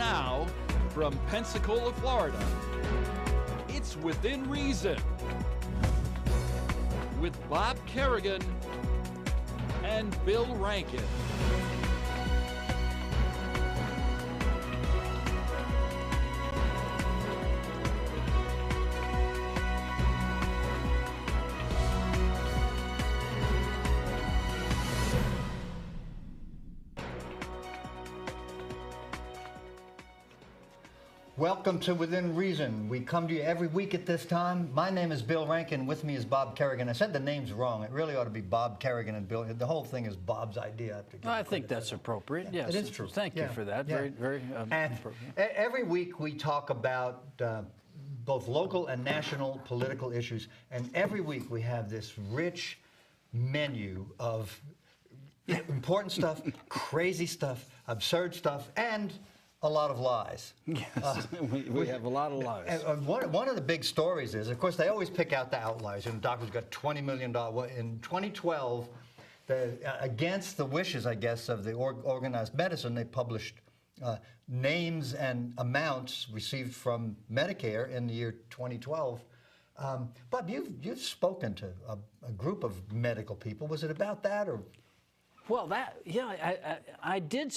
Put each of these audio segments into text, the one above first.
now, from Pensacola, Florida, it's Within Reason with Bob Kerrigan and Bill Rankin. Welcome to Within Reason. We come to you every week at this time. My name is Bill Rankin. With me is Bob Kerrigan. I said the names wrong. It really ought to be Bob Kerrigan and Bill. The whole thing is Bob's idea. I think that's appropriate. Yeah, yes, it is true. Thank you for that. Yeah. Very and appropriate. Every week we talk about both local and national political issues, and every week we have this rich menu of important stuff, crazy stuff, absurd stuff, and a lot of lies. Yes, we have a lot of lies. One of the big stories is, of course, they always pick out the outliers. And the doctors got $20 million. In 2012, against the wishes, I guess, of the organized medicine, they published names and amounts received from Medicare in the year 2012. Bob, you've spoken to a group of medical people. Was it about that, or? Well, I did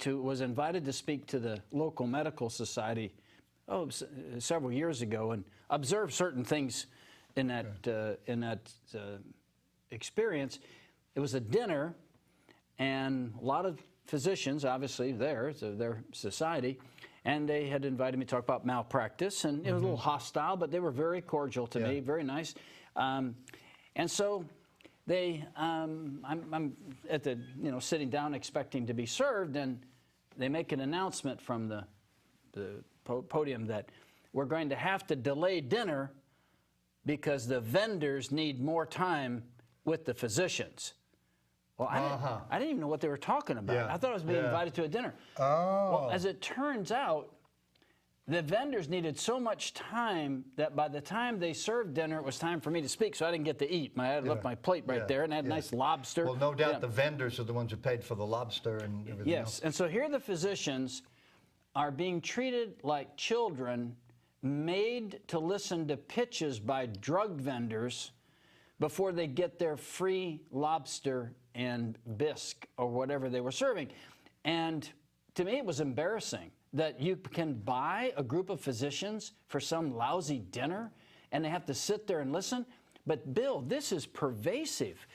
was invited to speak to the local medical society several years ago and observe certain things in that experience. It was a dinner, and a lot of physicians, obviously, their society, and they had invited me to talk about malpractice, and it was a little hostile, but they were very cordial to me, very nice, and so. I'm at the, sitting down expecting to be served, and they make an announcement from the podium that we're going to have to delay dinner because the vendors need more time with the physicians. Well, I didn't even know what they were talking about. Yeah. I thought I was being invited to a dinner. Oh. Well, as it turns out, the vendors needed so much time that by the time they served dinner, it was time for me to speak, so I didn't get to eat. I had left my plate right there, and I had nice lobster. Well, no doubt the vendors are the ones who paid for the lobster and everything else. Yes, and so here the physicians are being treated like children, made to listen to pitches by drug vendors before they get their free lobster and bisque or whatever they were serving. And to me, it was embarrassing that you can buy a group of physicians for some lousy dinner and they have to sit there and listen. But Bill, this is pervasive.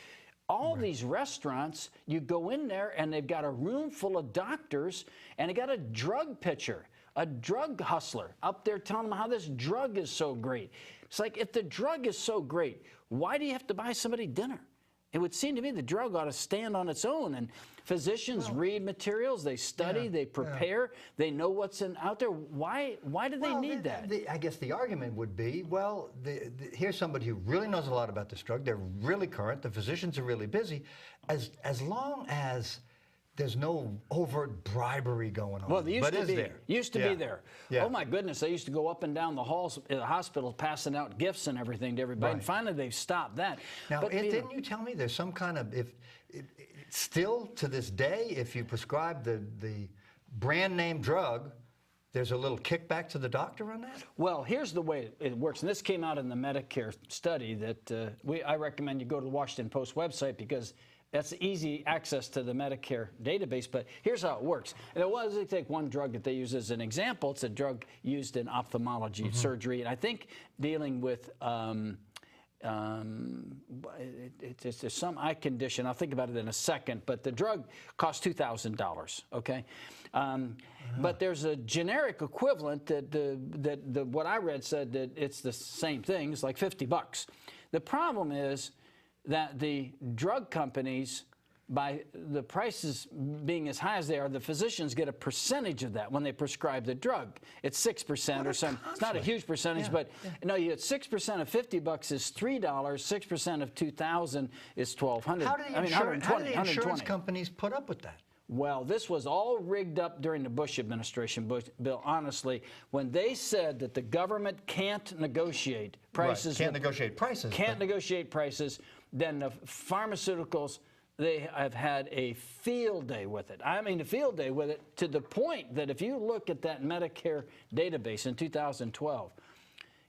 All these restaurants, you go in there and they've got a room full of doctors and they got a drug pitcher, a drug hustler up there telling them how this drug is so great. It's like, if the drug is so great, why do you have to buy somebody dinner? It would seem to me the drug ought to stand on its own, and physicians read materials, they study, they prepare, they know what's out there. Why do they need that? I guess the argument would be, well, here's somebody who really knows a lot about this drug. They're really current. The physicians are really busy. As long as there's no overt bribery going on. Well, there used to be. There? Used to be there. Yeah. Oh my goodness! They used to go up and down the halls at the hospital passing out gifts and everything to everybody. And finally, they've stopped that. Now, but, didn't you tell me there's some kind of still to this day, if you prescribe the brand name drug, there's a little kickback to the doctor on that? Well, here's the way it works, and this came out in the Medicare study that I recommend you go to the Washington Post website because that's easy access to the Medicare database, but here's how it works. And they take one drug that they use as an example. It's a drug used in ophthalmology surgery, and I think dealing with it's some eye condition. I'll think about it in a second, but the drug costs $2,000, okay? But there's a generic equivalent that what I read said that it's the same thing. It's like $50. The problem is that the drug companies, by the prices being as high as they are, the physicians get a percentage of that when they prescribe the drug. It's 6% or something. It's not a huge percentage, but no, you get 6% of $50 is $3. 6% of $2,000 is $1,200. How do the insurance companies put up with that? Well, this was all rigged up during the Bush administration, Bill, honestly, when they said that the government can't negotiate prices. Can't negotiate prices. Can't negotiate prices, then the pharmaceuticals they have had a field day with it. I mean, a field day with it to the point that if you look at that Medicare database in 2012,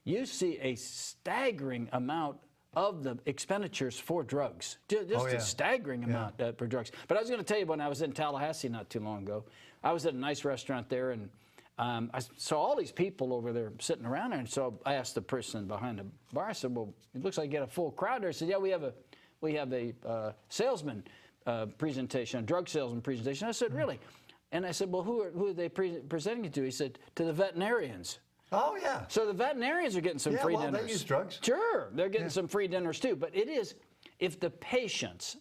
you see a staggering amount of the expenditures for drugs. Just a staggering amount for drugs. But I was going to tell you, when I was in Tallahassee not too long ago, I was at a nice restaurant there, and I saw all these people over there sitting around there. And so I asked the person behind the bar, I said, well, it looks like you got a full crowd there. He said, yeah, we have a salesman presentation, a drug salesman presentation. I said, really? And I said, well, who are they presenting it to? He said, to the veterinarians. Oh, yeah. So the veterinarians are getting some free dinners. They use drugs. Sure, they're getting some free dinners too. But it is, if the patients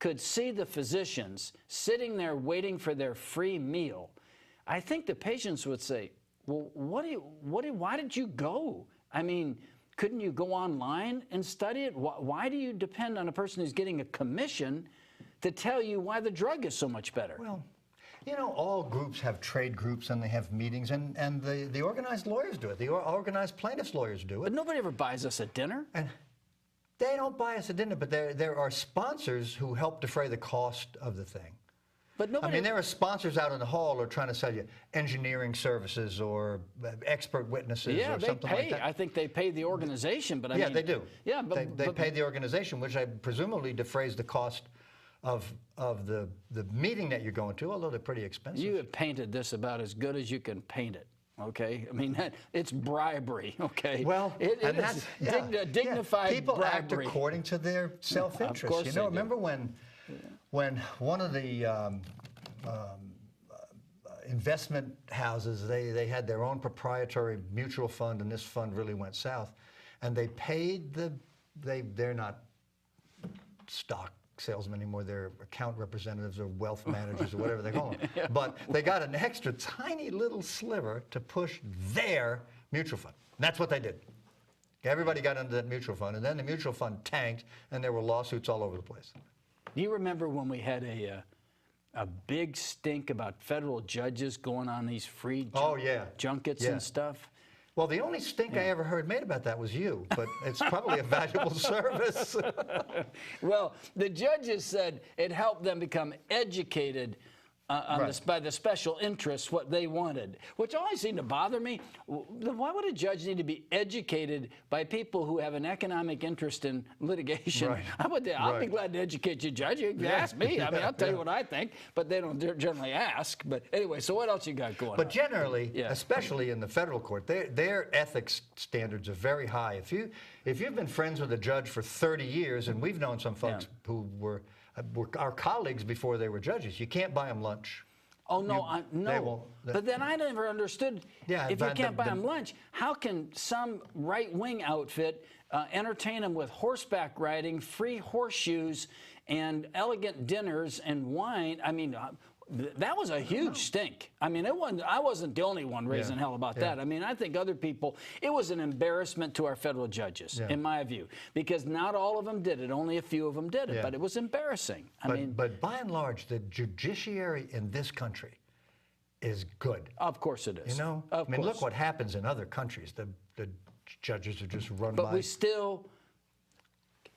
could see the physicians sitting there waiting for their free meal, I think the patients would say, well, why did you go? I mean, couldn't you go online and study it? Why do you depend on a person who's getting a commission to tell you why the drug is so much better? Well, you know, all groups have trade groups and they have meetings, and the organized lawyers do it. The organized plaintiffs' lawyers do it. But nobody ever buys us a dinner. And they don't buy us a dinner, but there are sponsors who help defray the cost of the thing. But nobody. I mean, there are sponsors out in the hall who are trying to sell you engineering services or expert witnesses or something like that. I think they pay the organization, but I mean, they do. Yeah, but they pay the organization, which I presumably defrays the cost of the meeting that you're going to, although they're pretty expensive. You have painted this about as good as you can paint it. Okay, I mean it's bribery. Okay, well, it is dignified people bribery. act according to their self-interest. Of course you know, they do. remember when one of the investment houses, they had their own proprietary mutual fund, and this fund really went south, and they paid they're not stock salesmen anymore, they're account representatives or wealth managers or whatever they call them. But they got an extra tiny little sliver to push their mutual fund. That's what they did. Everybody got into that mutual fund, and then the mutual fund tanked, and there were lawsuits all over the place. You remember when we had a big stink about federal judges going on these free junkets and stuff? Well, the only stink I ever heard made about that was you, but it's probably a valuable service. Well, the judges said it helped them become educated by the special interests, what they wanted, which always seemed to bother me. Why would a judge need to be educated by people who have an economic interest in litigation? Right. I'll be glad to educate you, Judge. You can ask me. I mean, I'll tell you what I think, but they don't generally ask. But anyway, so what else you got going on? But generally, especially in the federal court, their ethics standards are very high. If you've been friends with a judge for 30 years, and we've known some folks who were our colleagues before they were judges, you can't buy them lunch. Oh, no, no. But then I never understood, if you can't buy them lunch, how can some right-wing outfit entertain them with horseback riding, free horseshoes, and elegant dinners and wine? I mean, that was a huge stink. I mean, I wasn't the only one raising hell about that. I mean, I think other people, it was an embarrassment to our federal judges, in my view, because not all of them did it. Only a few of them did it, but it was embarrassing. But by and large, the judiciary in this country is good. Of course it is. You know? I mean, look what happens in other countries. The judges are just run by... But we still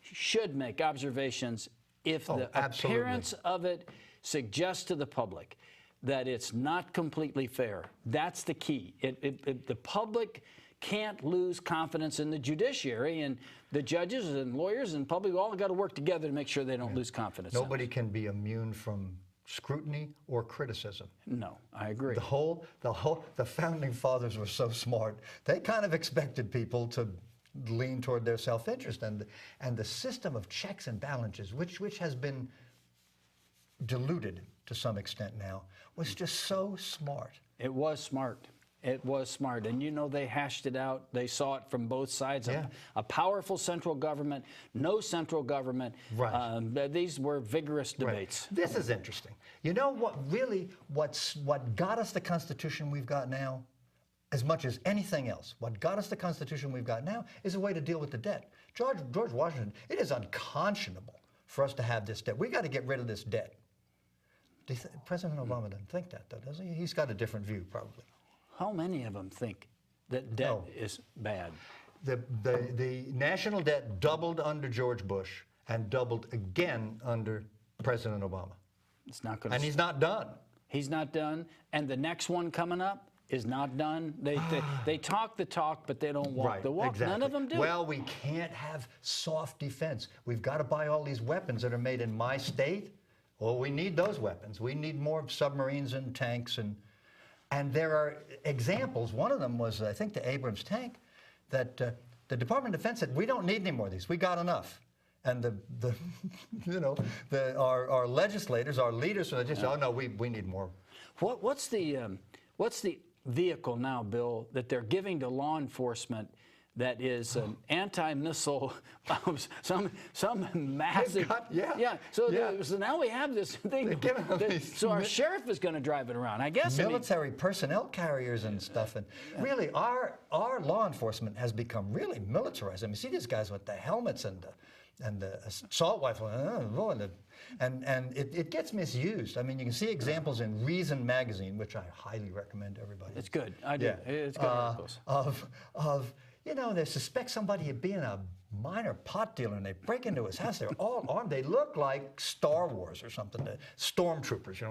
should make observations if the appearance of it suggests to the public that it's not completely fair. That's the key. The public can't lose confidence in the judiciary, and the judges and lawyers and public all got to work together to make sure they don't lose confidence. Nobody can be immune from scrutiny or criticism. No, I agree. The founding fathers were so smart. They kind of expected people to lean toward their self-interest, and the system of checks and balances, which has been diluted to some extent now, was just so smart. It was smart. It was smart. And you know, they hashed it out. They saw it from both sides. A powerful central government, no central government. Right. These were vigorous debates. Right. This is interesting. You know what got us the Constitution we've got now, as much as anything else, what got us the Constitution we've got now is a way to deal with the debt. George Washington, it is unconscionable for us to have this debt. We got to get rid of this debt. President Obama doesn't think that, though, does he? He's got a different view, probably. How many of them think that debt is bad? The national debt doubled under George Bush and doubled again under President Obama. It's not going And he's not done. He's not done. And the next one coming up is not done. They talk the talk, but they don't walk the walk. Exactly. None of them do. Well, we can't have soft defense. We've got to buy all these weapons that are made in my state. Well, we need those weapons. We need more submarines and tanks. And there are examples. One of them was, I think, the Abrams tank, that the Department of Defense said, we don't need any more of these. We got enough. And our legislators, our leaders, are just, oh no, we need more. What's the vehicle now, Bill, that they're giving to law enforcement that is an anti-missile, some massive. So now we have this thing. So our sheriff is going to drive it around, I guess. Military personnel carriers and stuff, and really our law enforcement has become really militarized. I mean, see these guys with the helmets and the assault rifle, and it gets misused. I mean, you can see examples in Reason magazine, which I highly recommend to everybody. It's good. I do. Yeah. It's good articles. Of they suspect somebody of being a minor pot dealer, and they break into his house. They're all armed. They look like Star Wars or something. The stormtroopers,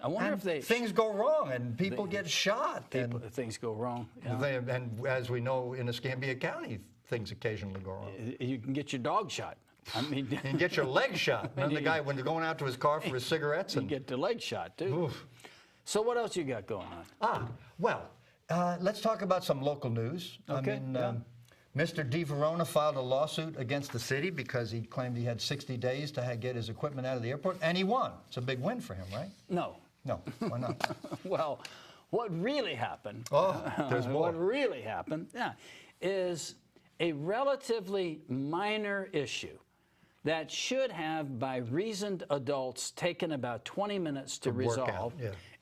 I wonder if things go wrong and people get shot. Things go wrong. Yeah. And as we know, in Escambia County, things occasionally go wrong. You can get your dog shot. I mean, you can get your leg shot. And the guy, when they're going out to his car for his cigarettes, you get the leg shot too. Oof. So what else you got going on? Let's talk about some local news. Okay. Mr. DeVerona filed a lawsuit against the city because he claimed he had 60 days to get his equipment out of the airport, and he won. It's a big win for him, right? No. No, why not? Well, what really happened? Oh, there's more. What really happened, is a relatively minor issue that should have, by reasoned adults, taken about 20 minutes to resolve,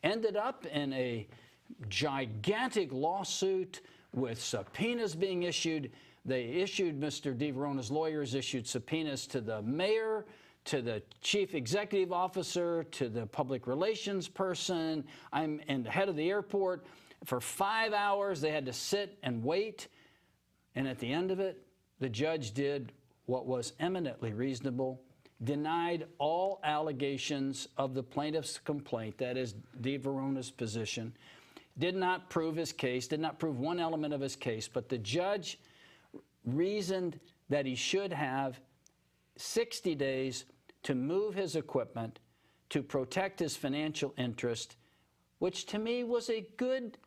ended up in a gigantic lawsuit with subpoenas being issued. They issued, Mr. DeVerona's lawyers issued subpoenas to the mayor, to the chief executive officer, to the public relations person, and the head of the airport. For 5 hours, they had to sit and wait. And at the end of it, the judge did what was eminently reasonable, denied all allegations of the plaintiff's complaint, that is DeVerona's position, did not prove his case, did not prove one element of his case, but the judge reasoned that he should have 60 days to move his equipment to protect his financial interest, which to me was a good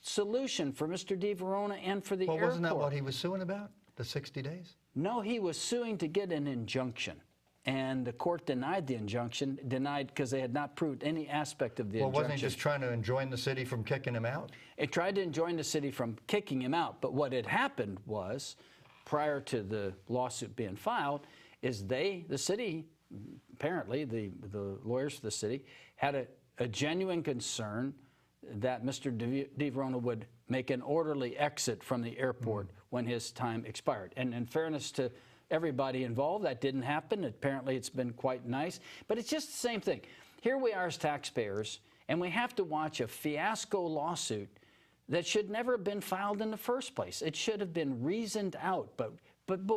solution for Mr. DeVerona and for the airport. Well, wasn't that what he was suing about, the 60 days? No, he was suing to get an injunction. And the court denied the injunction, because they had not proved any aspect of the injunction. Well, wasn't he just trying to enjoin the city from kicking him out? It tried to enjoin the city from kicking him out. But what had happened was, prior to the lawsuit being filed, is the city, apparently the lawyers for the city, had a genuine concern that Mr. DeVerona would make an orderly exit from the airport when his time expired. And in fairness to everybody involved, that didn't happen. Apparently it's been quite nice. But it's just the same thing. Here we are as taxpayers, and we have to watch a fiasco lawsuit that should never have been filed in the first place. It should have been reasoned out. But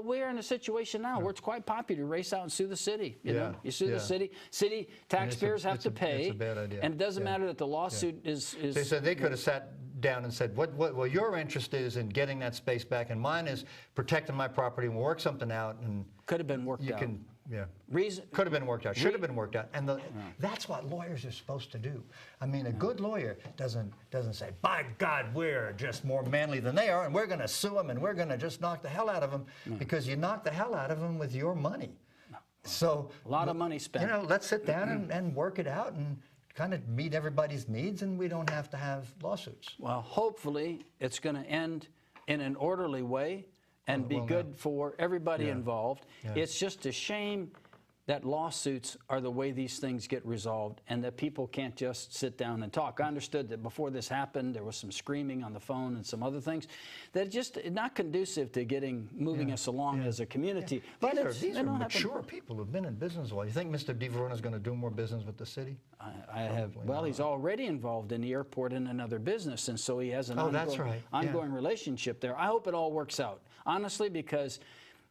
we're in a situation now where it's quite popular to race out and sue the city. You know? You sue the city. City taxpayers have to pay. It's a bad idea. And it doesn't matter that the lawsuit is. They said they could have sat down and said, well, your interest is in getting that space back, and mine is protecting my property, and we'll work something out. And could have been worked out. Could have been worked out. Should have been worked out. And that's what lawyers are supposed to do. I mean, a good lawyer doesn't say, by God, we're just more manly than they are, and we're going to sue them, and we're going to just knock the hell out of them, because you knock the hell out of them with your money. So a lot of money spent. Let's sit down and work it out and kind of meet everybody's needs, and we don't have to have lawsuits. Well, hopefully it's going to end in an orderly way and be good for everybody involved. It's just a shame that lawsuits are the way these things get resolved, and that people can't just sit down and talk. I understood that before this happened, there was some screaming on the phone and some other things that just not conducive to moving us along as a community. But these are mature people who've been in business a while. You think Mr. DeVerona is going to do more business with the city? Well, he's already involved in the airport in another business, and so he has an ongoing relationship there. I hope it all works out, honestly, because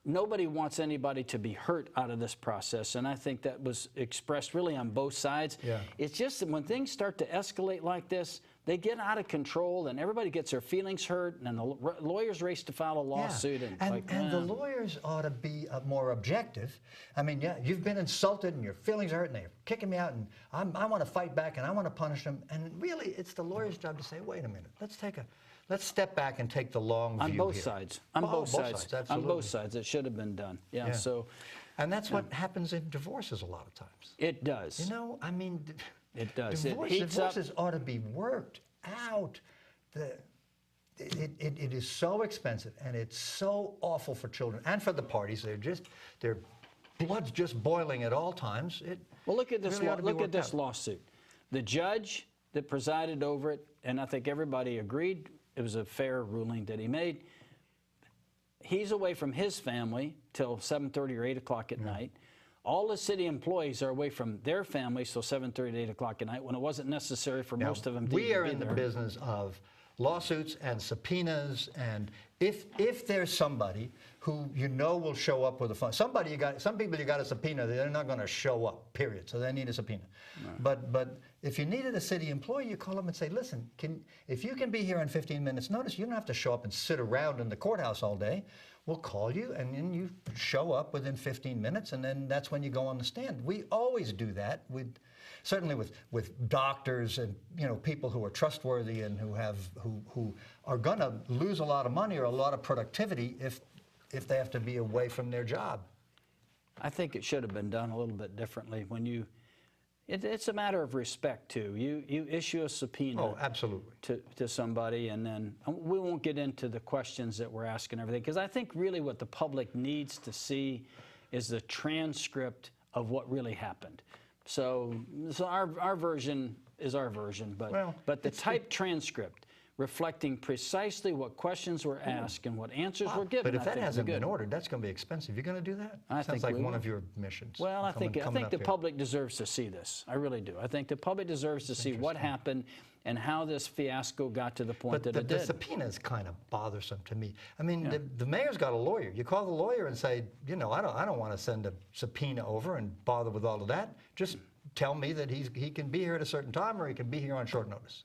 nobody wants anybody to be hurt out of this process, and I think that was expressed really on both sides. Yeah. It's just that when things start to escalate like this, they get out of control, and everybody gets their feelings hurt, and the lawyers race to file a lawsuit. Yeah. And the lawyers ought to be more objective. I mean, yeah, you've been insulted, and your feelings are hurt, and they're kicking me out, and I want to fight back, and I want to punish them. And really, it's the lawyer's job to say, wait a minute, let's step back and take the long view on both here. sides. On both sides. On Absolutely. both sides. It should have been done. Yeah. So, and that's what happens in divorces a lot of times. it does. You know, I mean, It does. It heats divorces ought to be worked out. It is so expensive, and it's so awful for children and for the parties. Their blood's just boiling at all times. Well, look at this. Really ought to be Look at worked this out. lawsuit. The judge that presided over it, and I think everybody agreed it was a fair ruling that he made. He's away from his family till 7:30 or 8 o'clock at night. All the city employees are away from their families till 7:30 to 8 o'clock at night, when it wasn't necessary for most of them to We even are be in the there. business of lawsuits and subpoenas, and if there's somebody who you know will show up with a phone, some people you got to subpoena, they're not going to show up, period. So they need a subpoena. But if you needed a city employee, you call them and say, listen, if you can be here in 15 minutes notice, you don't have to show up and sit around in the courthouse all day. We'll call you, and then you show up within 15 minutes, and then that's when you go on the stand. We always do that. Certainly with doctors and people who are trustworthy and who are going to lose a lot of money or a lot of productivity if they have to be away from their job. I think it should have been done a little bit differently. When it's a matter of respect too. You issue a subpoena. Oh, absolutely. To somebody, and then we won't get into the questions that we're asking and everything, because I think really what the public needs to see is the transcript of what really happened. So our version is our version, but the typed transcript reflecting precisely what questions were asked and what answers were given. But if I that think hasn't would be been good. ordered, that's going to be expensive. You're going to do that? I Sounds think like we one will. of your missions. Well, I think coming the up here. public deserves to see this. I really do. I think the public deserves to see what happened and how this fiasco got to the point that it the did. subpoena is kind of bothersome to me. I mean, the mayor's got a lawyer. You call the lawyer and say, I don't want to send a subpoena over and bother with all of that. Just tell me that he can be here at a certain time, or he can be here on short notice.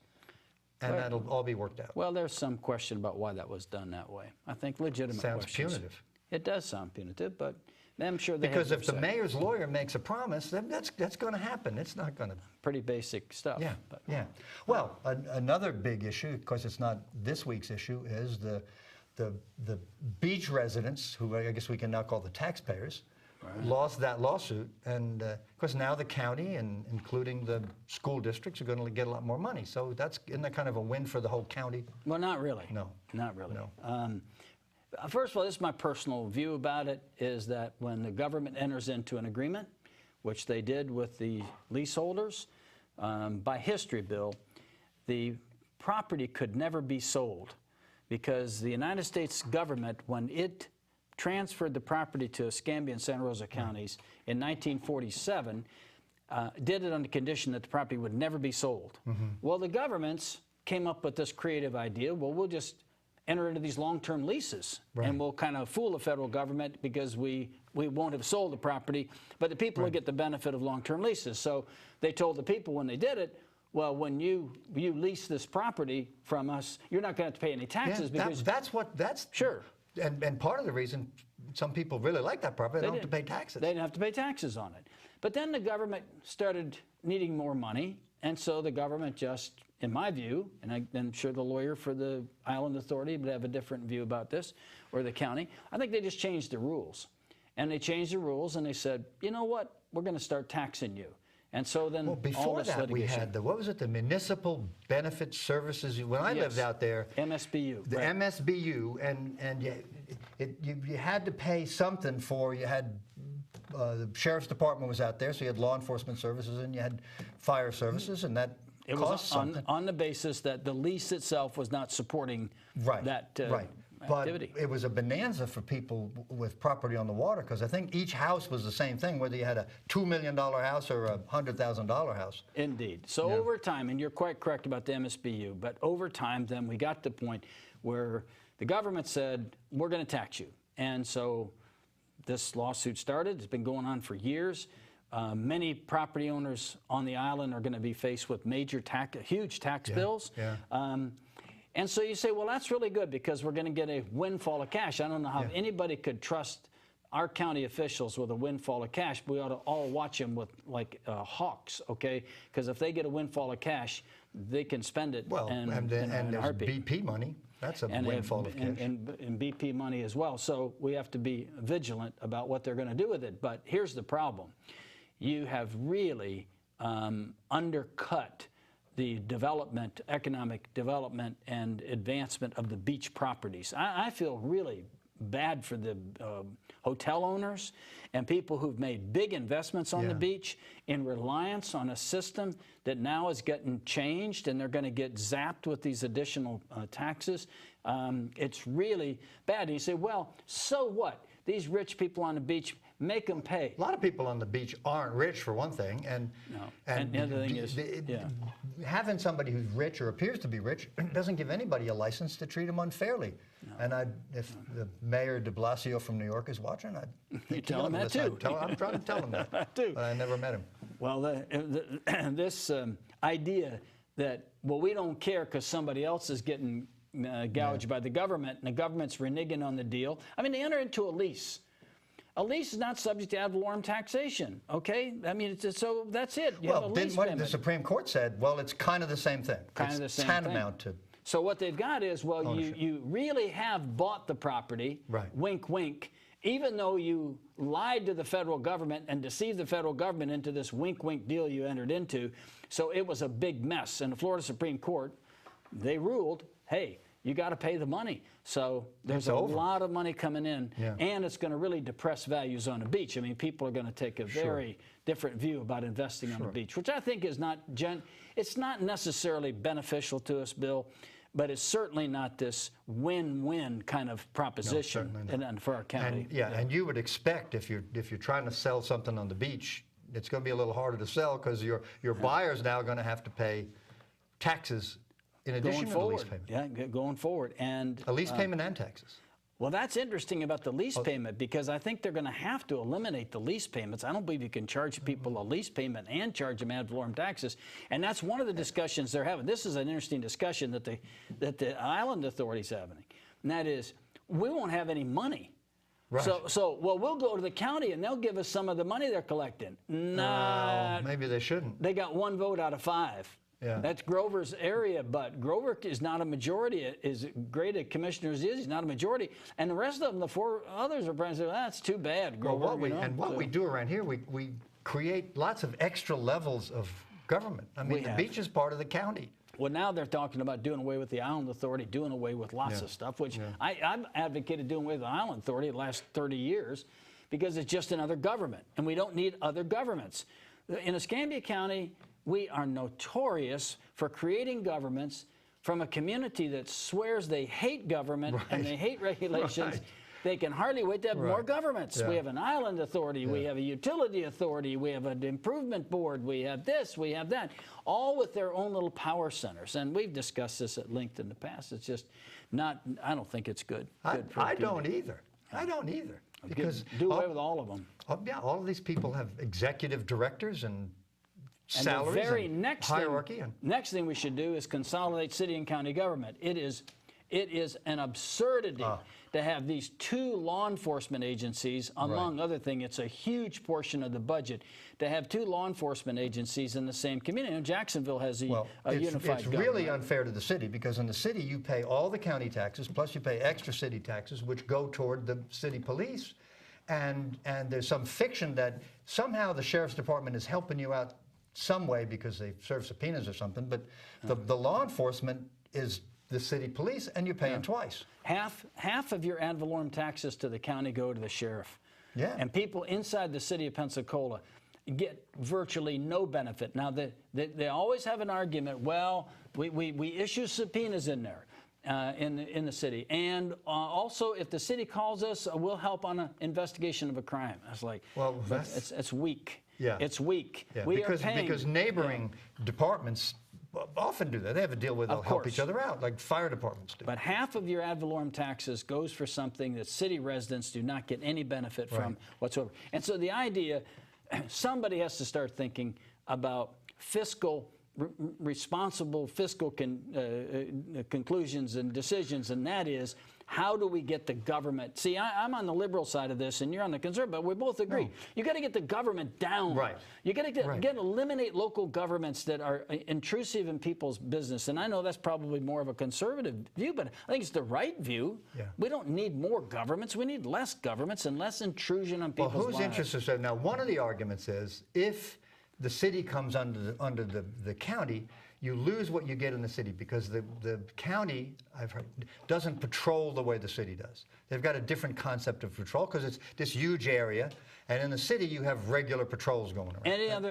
And Right. that'll all be worked out. Well, there's some question about why that was done that way. I think legitimate Sounds questions. punitive. It does sound punitive, but I'm sure they Because have if the their say. mayor's lawyer makes a promise, then that's going to happen. It's not going to. Pretty basic stuff. Yeah, But yeah. Well, another big issue, of course, it's not this week's issue, is the beach residents, who I guess we can now call the taxpayers, lost that lawsuit, and of course now the county and including the school districts are going to get a lot more money. So isn't that kind of a win for the whole county? Well, not really. No. Not really. No. First of all, this is my personal view about it, is that when the government enters into an agreement, which they did with the leaseholders, by history, Bill, the property could never be sold, because the United States government, when it transferred the property to Escambia and Santa Rosa counties in 1947, did it on the condition that the property would never be sold. Well, the governments came up with this creative idea, well, we'll just enter into these long-term leases, and we'll kind of fool the federal government because we won't have sold the property, but the people will get the benefit of long-term leases. So they told the people when they did it, well, when you lease this property from us, you're not going to have to pay any taxes, because that's sure. And part of the reason some people really like that property, they don't have to pay taxes. They didn't have to pay taxes on it. But then the government started needing more money, and so the government just, in my view, and I'm sure the lawyer for the Island Authority would have a different view about this, or the county, I think they just changed the rules. And they changed the rules, and they said, you know what, we're going to start taxing you. And so then all before this that, we litigation. had the Municipal Benefit Services. When I lived out there, MSBU. the right. MSBU, and you had to pay something for. You had the sheriff's department was out there, so you had law enforcement services, and you had fire services, and that It cost was something. on the basis that the lease itself was not supporting that activity. But it was a bonanza for people with property on the water, because I think each house was the same thing, whether you had a $2 million house or a $100,000 house. Indeed. So over time, and you're quite correct about the MSBU, but over time then we got to the point where the government said, we're going to tax you. And so this lawsuit started. It's been going on for years. Many property owners on the island are going to be faced with major huge tax bills. And so you say, well, that's really good because we're going to get a windfall of cash. I don't know how anybody could trust our county officials with a windfall of cash. We ought to all watch them with like hawks, okay? Because if they get a windfall of cash, they can spend it. Well, and there's BP money. That's a windfall of cash. And BP money as well. So we have to be vigilant about what they're going to do with it. But here's the problem. You have really undercut the development, economic development and advancement of the beach properties. I feel really bad for the hotel owners and people who've made big investments on the beach in reliance on a system that now is getting changed, and they're going to get zapped with these additional taxes. It's really bad. And you say, well, so what? These rich people on the beach, make them pay. A lot of people on the beach aren't rich, for one thing, and the other thing is, having somebody who's rich or appears to be rich doesn't give anybody a license to treat them unfairly. And if the Mayor de Blasio from New York is watching, you tell him that too. I'm trying to tell him that, too. But I never met him. Well, this idea that, well, we don't care because somebody else is getting gouged by the government, and the government's reneging on the deal. I mean, they enter into a lease. A lease is not subject to ad valorem taxation, okay? I mean, so that's it. You have a lease what payment. the Supreme Court said, well, it's kind of the same thing. Kind of the same tantamount thing. to. So what they've got is, well, you really have bought the property, wink, wink, even though you lied to the federal government and deceived the federal government into this wink, wink deal you entered into. So it was a big mess. And the Florida Supreme Court, they ruled, hey, you got to pay the money. So there's a lot of money coming in, and it's going to really depress values on the beach. I mean, people are going to take a very different view about investing on the beach, which I think is not, it's not necessarily beneficial to us, Bill, but it's certainly not this win-win kind of proposition and for our county. And, and you would expect if you're trying to sell something on the beach, it's going to be a little harder to sell because your buyer's now going to have to pay taxes in addition to the lease payment. Yeah, going forward. And a lease payment and taxes. Well, that's interesting about the lease payment because I think they're going to have to eliminate the lease payments. I don't believe you can charge people a lease payment and charge them ad valorem taxes. And that's one of the discussions they're having. This is an interesting discussion that the island authority's having. And that is, we won't have any money. Right. So we'll go to the county and they'll give us some of the money they're collecting. No, maybe they shouldn't. They got 1 vote out of 5. Yeah. That's Grover's area, but Grover is not a majority. As great a commissioner as he is, he's not a majority. And the rest of them, the 4 others are probably saying, that's too bad, Grover. Well, what we do around here, we create lots of extra levels of government. I mean, the beach is part of the county. Well, now they're talking about doing away with the Island Authority, doing away with lots of stuff, which I've advocated doing away with the Island Authority the last 30 years because it's just another government, and we don't need other governments. In Escambia County, we are notorious for creating governments from a community that swears they hate government and they hate regulations. They can hardly wait to have more governments. We have an island authority, we have a utility authority, we have an improvement board, we have this, we have that, all with their own little power centers. And we've discussed this at length in the past. It's just not, I don't think it's good. I don't either. I don't either. Because do away with all of them. All of these people have executive directors and salaries and the very and next hierarchy. Next thing we should do is consolidate city and county government. It is an absurdity to have these 2 law enforcement agencies, among other things. It's a huge portion of the budget to have 2 law enforcement agencies in the same community. And Jacksonville has a unified government. It's really unfair to the city because in the city you pay all the county taxes, plus you pay extra city taxes, which go toward the city police. And there's some fiction that somehow the sheriff's department is helping you out some way because they serve subpoenas or something, but the law enforcement is the city police, and you're paying twice. Half of your ad valorem taxes to the county go to the sheriff. Yeah. And people inside the city of Pensacola get virtually no benefit. Now, they always have an argument, well, we issue subpoenas in there. In the city, and also if the city calls us, we'll help on an investigation of a crime. I was like, well, it's weak. Yeah, it's weak. Yeah. Because neighboring departments often do that. They have a deal where they'll help each other out, like fire departments do. But half of your ad valorem taxes goes for something that city residents do not get any benefit from whatsoever. And so the idea, somebody has to start thinking about responsible fiscal conclusions and decisions, and that is, how do we get the government? See, I'm on the liberal side of this, and you're on the conservative, but we both agree. No. You got to get the government down. Right. You got to eliminate local governments that are intrusive in people's business. And I know that's probably more of a conservative view, but I think it's the right view. Yeah. We don't need more governments. We need less governments and less intrusion on people's lives. Well, who's interested? Now, one of the arguments is if the city comes under the county, you lose what you get in the city because the county, I've heard, doesn't patrol the way the city does. They've got a different concept of patrol because it's this huge area, and in the city you have regular patrols going around.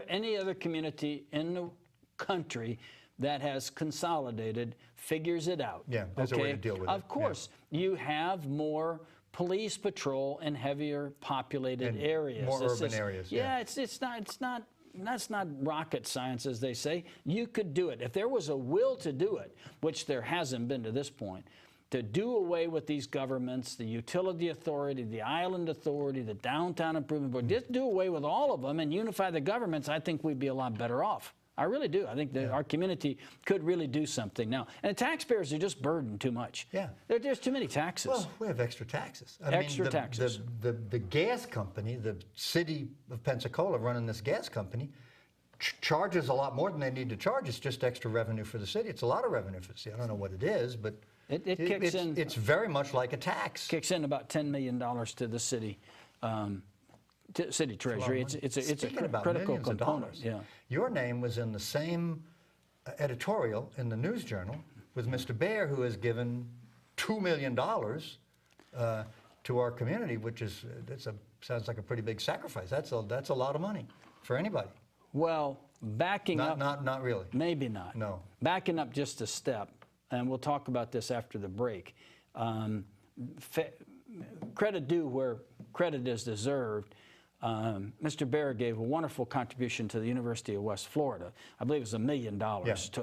Any other community in the country that has consolidated figures it out. Yeah, there's a way to deal with it. Of course, you have more police patrol in heavier populated areas. More urban areas. Yeah, that's not rocket science, as they say. You could do it. If there was a will to do it, which there hasn't been to this point, to do away with these governments, the utility authority, the island authority, the downtown improvement board, just do away with all of them and unify the governments, I think we'd be a lot better off. I really do. I think that our community could really do something now. And the taxpayers are just burdened too much. Yeah. There's too many taxes. Well, we have extra taxes. Taxes. The gas company, the city of Pensacola running this gas company, charges a lot more than they need to charge. It's just extra revenue for the city. It's a lot of revenue for the city. I don't know what it is, but it kicks in. It's very much like a tax. Kicks in about $10 million to the city. City treasury. It's a critical component. Yeah. Your name was in the same editorial in the News Journal with Mr. Baer, who has given $2 million to our community, which is sounds like a pretty big sacrifice. That's a lot of money for anybody. Well, backing up. Not really. Maybe not. No. Backing up just a step, and we'll talk about this after the break. Credit due where credit is deserved. Mr. Baer gave a wonderful contribution to the University of West Florida. I believe it was $1 million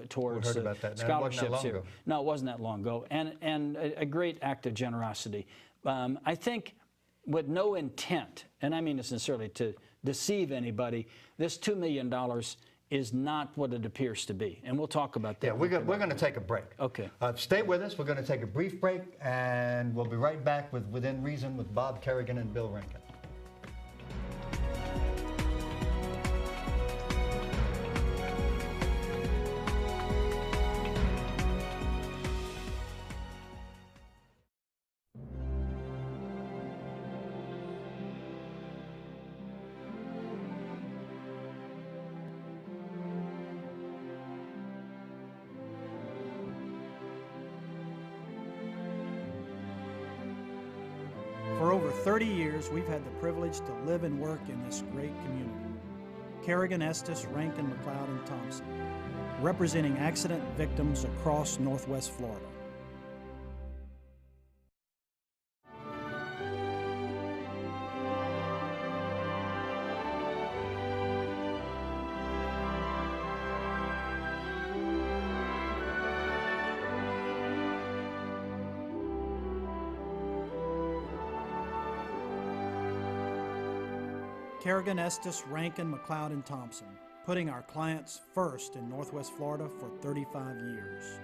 towards scholarships here. No, it wasn't that long ago, and a great act of generosity. I think with no intent, and I mean it sincerely, to deceive anybody, this $2 million is not what it appears to be, and we'll talk about that. Yeah, we're going to take a break. Okay. Stay with us. We're going to take a brief break, and we'll be right back with Within Reason with Bob Kerrigan and Bill Rankin. For over 30 years, we've had the privilege to live and work in this great community. Kerrigan, Estes, Rankin, McLeod, and Thompson, representing accident victims across Northwest Florida. Kerrigan, Estes, Rankin, McLeod, and Thompson, putting our clients first in Northwest Florida for 35 years.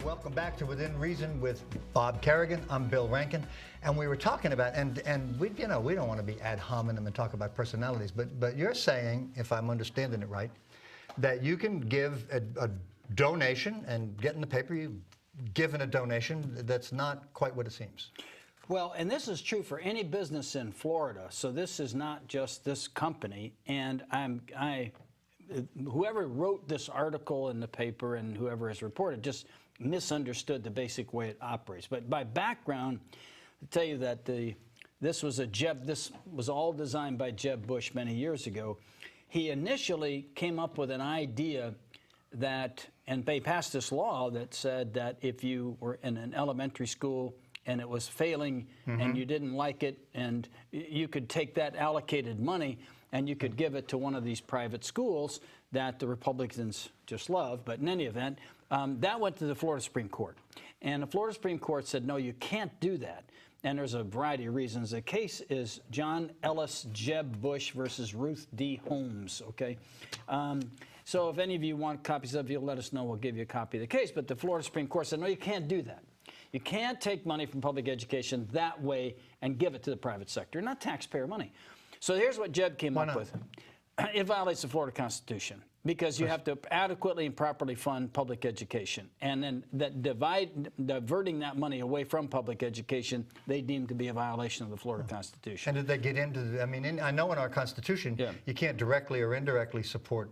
Welcome back to Within Reason with Bob Kerrigan. I'm Bill Rankin, and we were talking about, and we don't want to be ad hominem and talk about personalities, but you're saying, if I'm understanding it right, that you can give a donation and get in the paper you've given a donation that's not quite what it seems. Well, and this is true for any business in Florida, so this is not just this company, and whoever wrote this article in the paper and whoever has reported just misunderstood the basic way it operates. But by background, I'll tell you that this was all designed by Jeb Bush many years ago. he initially came up with an idea that, and they passed this law that said that if you were in an elementary school and it was failing and you didn't like it, and you could take that allocated money and you could give it to one of these private schools that the Republicans just love. But in any event, that went to the Florida Supreme Court. And the Florida Supreme Court said, no, you can't do that. And there's a variety of reasons. The case is John Ellis Jeb Bush versus Ruth D. Holmes, okay? So if any of you want copies of it, you'll let us know. We'll give you a copy of the case. But the Florida Supreme Court said, no, you can't do that. You can't take money from public education that way and give it to the private sector, not taxpayer money. So here's what Jeb came up with. It violates the Florida Constitution because you have to adequately and properly fund public education. And then diverting that money away from public education, they deem to be a violation of the Florida Constitution. And did they get into the, I mean, I know in our Constitution, you can't directly or indirectly support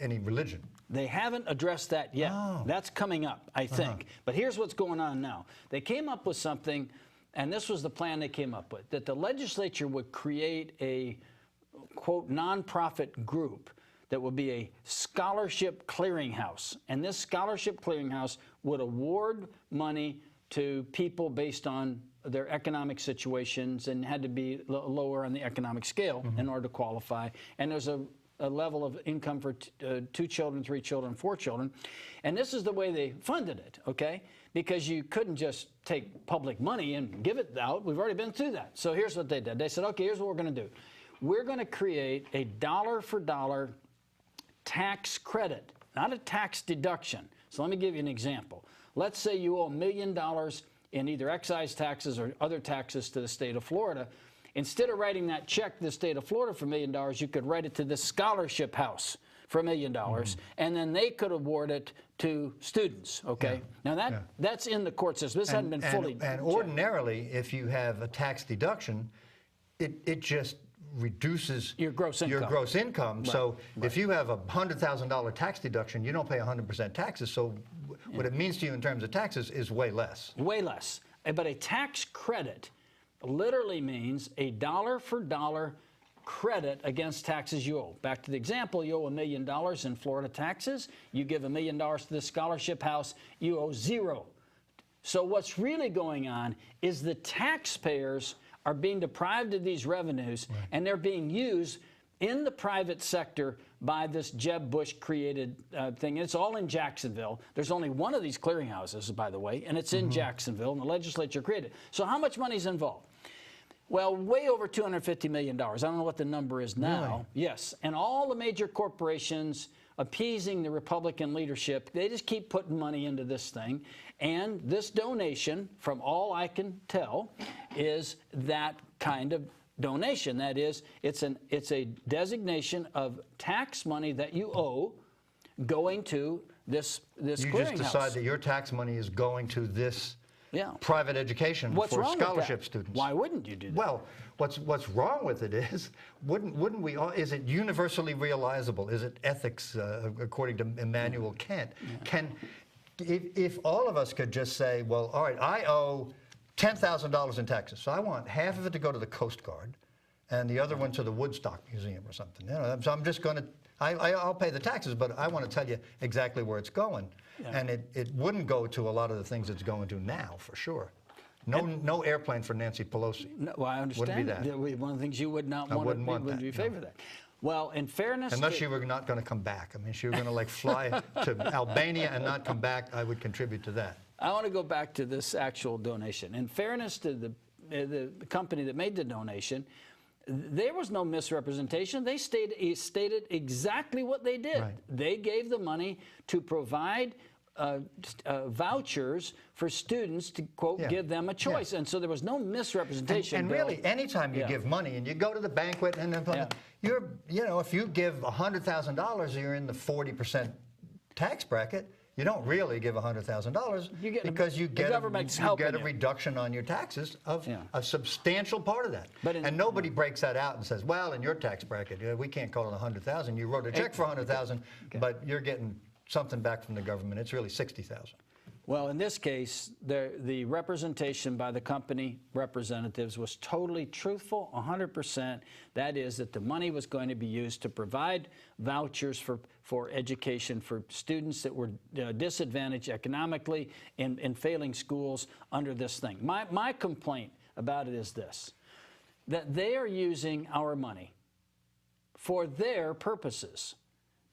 any religion. They haven't addressed that yet. Oh. That's coming up, I think. But here's what's going on now. They came up with something, and this was the plan they came up with, that the legislature would create a, quote, nonprofit group that would be a scholarship clearinghouse. And this scholarship clearinghouse would award money to people based on their economic situations and had to be lower on the economic scale in order to qualify. And there's a level of income for 2 children, 3 children, 4 children. And this is the way they funded it, okay? Because you couldn't just take public money and give it out. We've already been through that. So here's what they did. They said, okay, here's what we're going to do. We're going to create a dollar-for-dollar tax credit, not a tax deduction. So let me give you an example. Let's say you owe $1 million in either excise taxes or other taxes to the state of Florida. Instead of writing that check to the state of Florida for $1 million, you could write it to the scholarship house for $1 million, and then they could award it to students, okay? Now that's in the court system. This hadn't been fully checked. And ordinarily, if you have a tax deduction, it just reduces your gross income. Right. So if you have a $100,000 tax deduction, you don't pay 100% taxes. So what it means to you in terms of taxes is way less. Way less. But a tax credit literally means a dollar-for-dollar credit against taxes you owe. Back to the example, you owe $1 million in Florida taxes. You give $1 million to the scholarship house, you owe $0. So what's really going on is the taxpayers are being deprived of these revenues, and they're being used in the private sector by this Jeb Bush created thing. It's all in Jacksonville. There's only one of these clearinghouses, by the way, and it's in Jacksonville, and the legislature created it. So how much money is involved? Well, way over $250 million. I don't know what the number is now. Really? Yes, and all the major corporations appeasing the Republican leadership, they just keep putting money into this thing. And this donation, from all I can tell, is that kind of donation. That is, it's a designation of tax money that you owe going to this clearinghouse. You just decide that your tax money is going to this private education for scholarship students. Why wouldn't you do that? Well, what's wrong with it is, wouldn't we all, is it universally realizable? Is it ethics, according to Immanuel Kant? If all of us could just say, well, all right, I owe $10,000 in taxes, so I want half of it to go to the Coast Guard and the other one to the Woodstock Museum or something. You know, so I'm just going to, I'll pay the taxes, but I want to tell you exactly where it's going. And it wouldn't go to a lot of the things it's going to now, for sure. No airplane for Nancy Pelosi. No, well, I understand. Wouldn't be that. One of the things you would not want wouldn't want would that, be favor that. Well, in fairness, unless you were not going to come back. I mean, if you were going to like fly to Albania and not come back, I would contribute to that. I want to go back to this actual donation. In fairness to the company that made the donation, there was no misrepresentation. They stated exactly what they did. Right. They gave the money to provide vouchers for students to, quote, give them a choice. And so there was no misrepresentation. And really, anytime you give money and you go to the banquet and you're, you know, if you give $100,000, you're in the 40% tax bracket. You don't really give $100,000 because you get a reduction on your taxes of a substantial part of that. And nobody breaks that out and says, well, in your tax bracket, we can't call it $100,000. You wrote a check for $100,000, but you're getting something back from the government. It's really $60,000. Well, in this case, the representation by the company representatives was totally truthful, 100%. That is, that the money was going to be used to provide vouchers for education for students that were disadvantaged economically in failing schools under this thing. My complaint about it is this, that they are using our money for their purposes.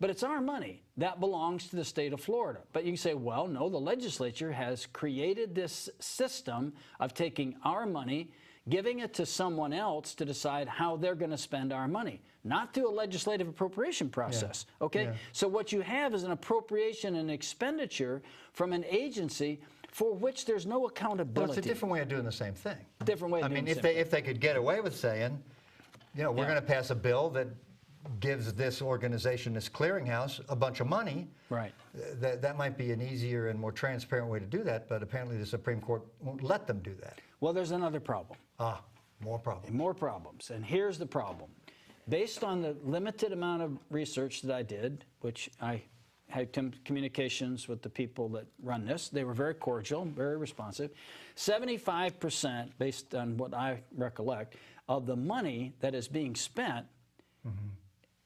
But it's our money. That belongs to the state of Florida. But you can say, well, no, the legislature has created this system of taking our money, giving it to someone else to decide how they're going to spend our money, not through a legislative appropriation process. Yeah. Okay? Yeah. So what you have is an appropriation and expenditure from an agency for which there's no accountability. Well, it's a different way of doing the same thing. Different way of doing the same if they could get away with saying, you know, we're going to pass a bill that gives this organization, this clearinghouse, a bunch of money, right? That might be an easier and more transparent way to do that, but apparently the Supreme Court won't let them do that. Well, there's another problem. More problems. More problems. And here's the problem. Based on the limited amount of research that I did, which I had communications with the people that run this, they were very cordial, very responsive. 75%, based on what I recollect, of the money that is being spent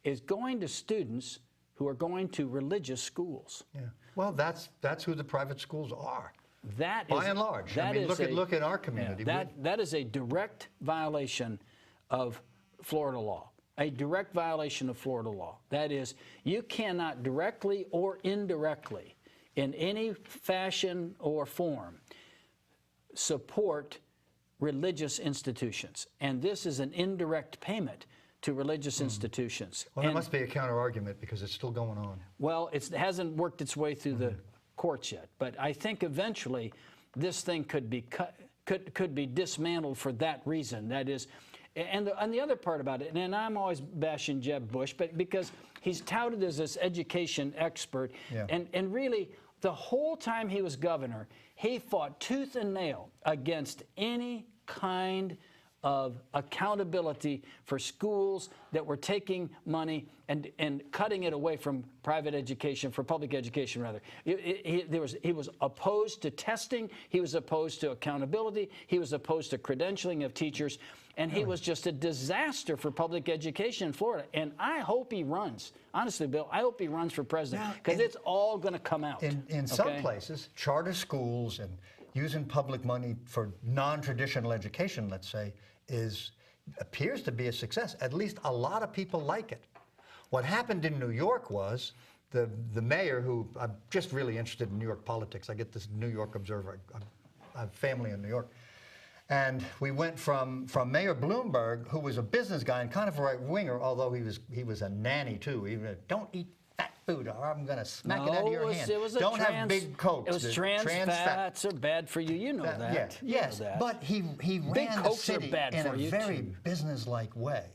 is going to students who are going to religious schools. Yeah. Well, that's who the private schools are. That by and large. I mean, look at our community. Yeah, that is a direct violation of Florida law. A direct violation of Florida law. That is, you cannot directly or indirectly, in any fashion or form, support religious institutions. And this is an indirect payment to religious institutions. Well, there must be a counter-argument because it's still going on. Well, it hasn't worked its way through the courts yet, but I think eventually this thing could be could be dismantled for that reason. That is, and the other part about it, and I'm always bashing Jeb Bush, but because he's touted as this education expert, and really the whole time he was governor, he fought tooth and nail against any kind of accountability for schools that were taking money and cutting it away from private education, for public education rather. He was opposed to testing, he was opposed to accountability, he was opposed to credentialing of teachers, and he was just a disaster for public education in Florida. And I hope he runs. Honestly, Bill, I hope he runs for president, because it's all going to come out. In some places, charter schools and using public money for non-traditional education, let's say, appears to be a success. At least a lot of people like it. What happened in New York was the mayor, who I'm just really interested in New York politics. I get this New York Observer. I have family in New York. And we went from Mayor Bloomberg, who was a business guy and kind of a right-winger, although he was a nanny too. Even don't eat fat food or I'm going to smack it out of your hand. Don't have big Cokes. It was trans fats are bad for you. You know that. Yeah. Yes, but he ran the city in a very business-like way.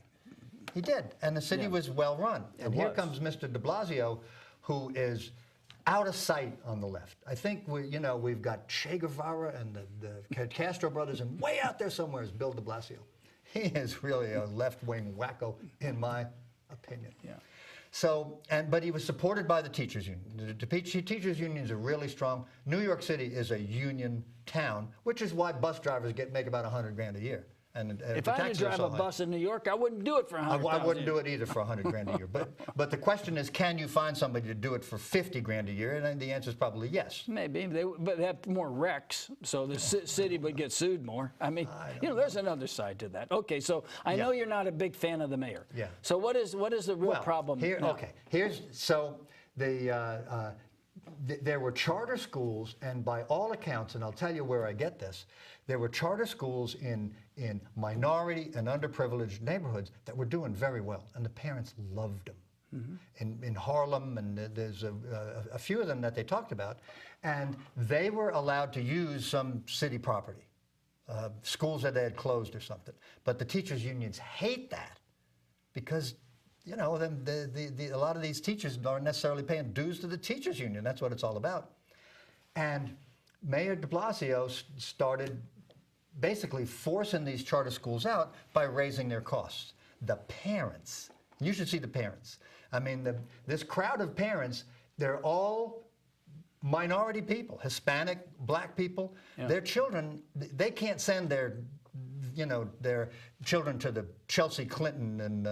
He did, and the city was well run. And here comes Mr. de Blasio, who is out of sight on the left. I think we've got Che Guevara and the Castro brothers, and way out there somewhere is Bill de Blasio. He is really a left-wing wacko, in my opinion. Yeah. So, but he was supported by the teachers union. The teachers unions are really strong. New York City is a union town, which is why bus drivers make about $100 grand a year. And if I had to drive a bus in New York, I wouldn't do it for $100,000. I wouldn't do it either for $100 grand a year. But the question is, can you find somebody to do it for $50 grand a year? And the answer is probably yes. Maybe, but they have more wrecks, so the city would get sued more. I mean, there's another side to that. Okay, so I know you're not a big fan of the mayor. Yeah. So what is the real problem now? Okay, there were charter schools, and by all accounts, and I'll tell you where I get this, there were charter schools in minority and underprivileged neighborhoods that were doing very well, and the parents loved them. In Harlem, and there's a few of them that they talked about, and they were allowed to use some city property, schools that they had closed or something. But the teachers' unions hate that because a lot of these teachers aren't necessarily paying dues to the teachers' union. That's what it's all about. And Mayor de Blasio started basically forcing these charter schools out by raising their costs. The parents, you should see the parents. I mean, this crowd of parents, they're all minority people, Hispanic, black people, their children, they can't send their children to the Chelsea Clinton and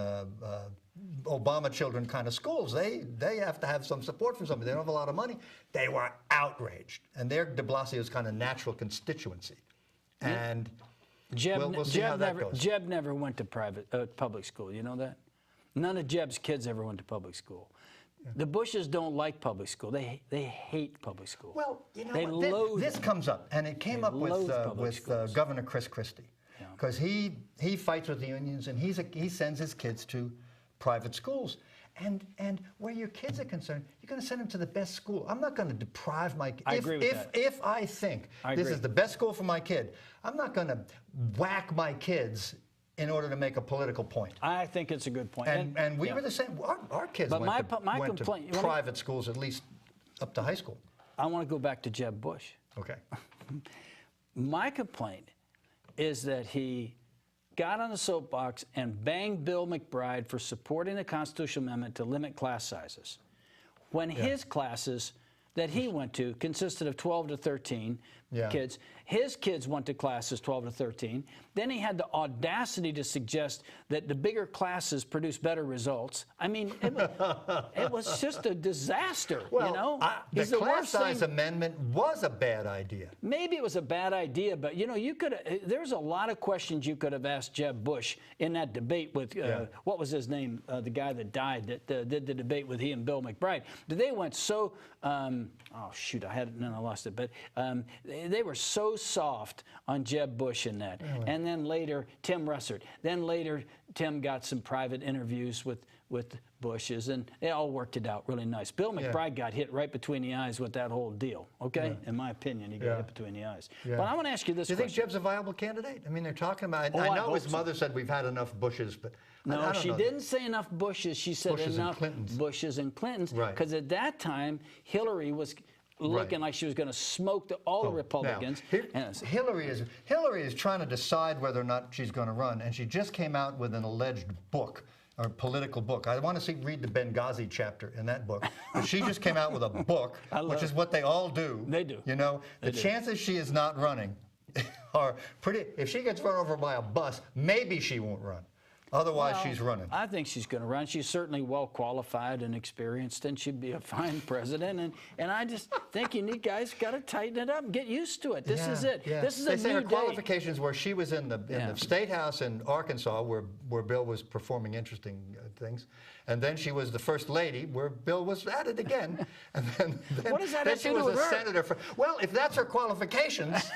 Obama children kind of schools. They have to have some support from somebody. They don't have a lot of money. They were outraged, and they're de Blasio's kind of natural constituency. And we'll see how that goes. Jeb never went to public school. You know that? None of Jeb's kids ever went to public school. The Bushes don't like public school. They hate public school. Well, you know, they loathe this comes up, and it came up with Governor Chris Christie, because he fights with the unions, and he sends his kids to private schools. And where your kids are concerned, you're going to send them to the best school. I'm not going to deprive my kids. I agree with that. If I think this is the best school for my kid, I'm not going to whack my kids in order to make a political point. I think it's a good point. And we were the same. Our kids went to private schools, at least up to high school. I want to go back to Jeb Bush. Okay. My complaint is that he got on the soapbox and banged Bill McBride for supporting the constitutional amendment to limit class sizes, when his classes that he went to consisted of 12 to 13 kids. His kids went to classes 12 to 13. Then he had the audacity to suggest that the bigger classes produce better results. I mean, it was just a disaster, well, you know? The class size amendment was a bad idea. Maybe it was a bad idea, but, you know, there's a lot of questions you could have asked Jeb Bush in that debate with, what was his name, the guy that died that did the debate with he and Bill McBride. They went so, oh, shoot, I had it and then I lost it, but they were so soft on Jeb Bush in that. Really? And then later, Tim Russert. Then later, Tim got some private interviews with Bushes, and they all worked it out really nice. Bill McBride got hit right between the eyes with that whole deal, okay? In my opinion, he got hit between the eyes. But I want to ask you this question. Do you think Jeb's a viable candidate? I mean, they're talking about, I know his mother said we've had enough Bushes, but no, she didn't say enough Bushes. She said enough Bushes and Clintons, because at that time, Hillary was looking like she was going to smoke all the Republicans. Now, Hillary is trying to decide whether or not she's going to run, and she just came out with an alleged book, or political book. I want to read the Benghazi chapter in that book. But she just came out with a book, which is what they all do. They do. You know, the chances she is not running are pretty. If she gets run over by a bus, maybe she won't run. Otherwise, she's running. I think she's going to run. She's certainly well qualified and experienced, and she'd be a fine president. And I just think you guys got to tighten it up and get used to it. This is it. This is a new day. They say her qualifications were she was in the State House in Arkansas, where Bill was performing interesting things, and then she was the First Lady, where Bill was at it again. And then what does that then have she to do was with a her? senator. Well, if that's her qualifications.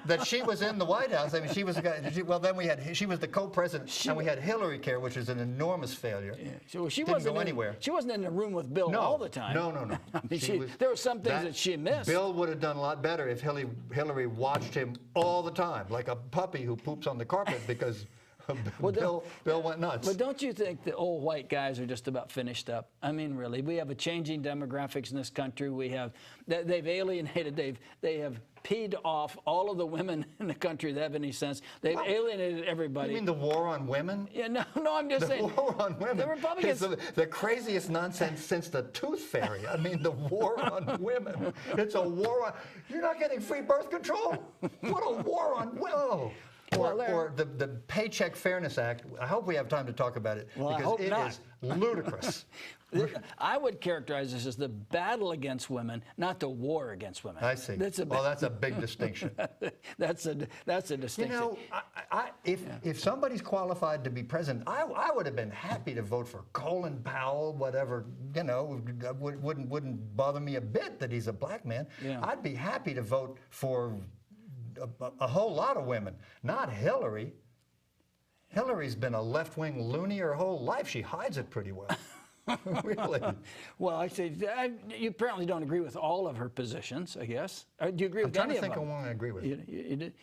That she was in the White House. I mean, she was the guy. Well, then she was the co-president, and we had Hillary Care, which is an enormous failure. So she didn't go anywhere. She wasn't in the room with Bill all the time. No. I mean, there were some things that she missed. Bill would have done a lot better if Hillary watched him all the time, like a puppy who poops on the carpet because Bill went nuts. But don't you think the old white guys are just about finished up? I mean, really, we have a changing demographics in this country. They've alienated. They have peed off all of the women in the country that have any sense. They've alienated everybody. You mean the war on women? Yeah, no, I'm just saying. The war on women. The Republicans. The craziest nonsense since the Tooth Fairy. I mean, the war on women. It's a war on. You're not getting free birth control? What a war on women. Or the Paycheck Fairness Act. I hope we have time to talk about it, because it is ludicrous. I would characterize this as the battle against women, not the war against women. I see. That's a big distinction. That's a distinction. You know, if somebody's qualified to be president, I would have been happy to vote for Colin Powell, whatever. You know, wouldn't bother me a bit that he's a black man. Yeah. I'd be happy to vote for a whole lot of women, not Hillary. Hillary's been a left-wing loony her whole life. She hides it pretty well. Really? Well, I say you apparently don't agree with all of her positions, I guess. Do you agree with any of them? I'm trying to think of one I agree with. You did?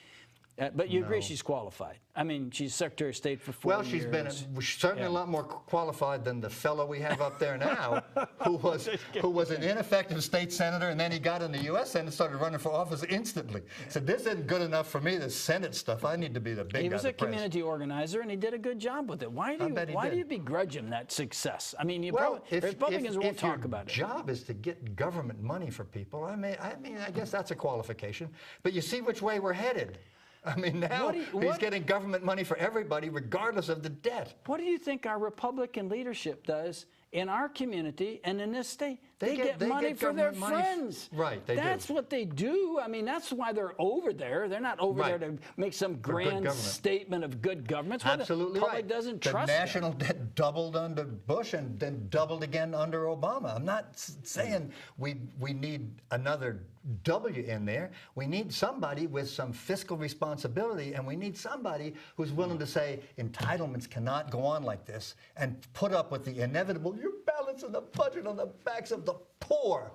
But you agree No. she's qualified? I mean, she's Secretary of State for 4 Well, years. she's been certainly a lot more qualified than the fellow we have up there now, who was an ineffective state senator, and then he got in the U.S. Senate and started running for office instantly. Said, this isn't good enough for me, the Senate stuff. I need to be the big guy. He was a the pres." community organizer, and he did a good job with it. Why do you begrudge him that success? I mean, Republicans won't talk about it. If your job is to get government money for people, I mean, I guess that's a qualification. But you see which way we're headed. I mean, now he's getting government money for everybody, regardless of the debt. What do you think our Republican leadership does in our community and in this state? They get money for their friends. Right, they That's what they do. I mean, that's why they're over there. They're not over there to make some grand statement of good government. Absolutely the public doesn't trust The national debt doubled under Bush and then doubled again under Obama. I'm not saying we need another W in there. We need somebody with some fiscal responsibility, and we need somebody who's willing to say entitlements cannot go on like this and put up with the inevitable, you're balancing the budget on the backs of the poor,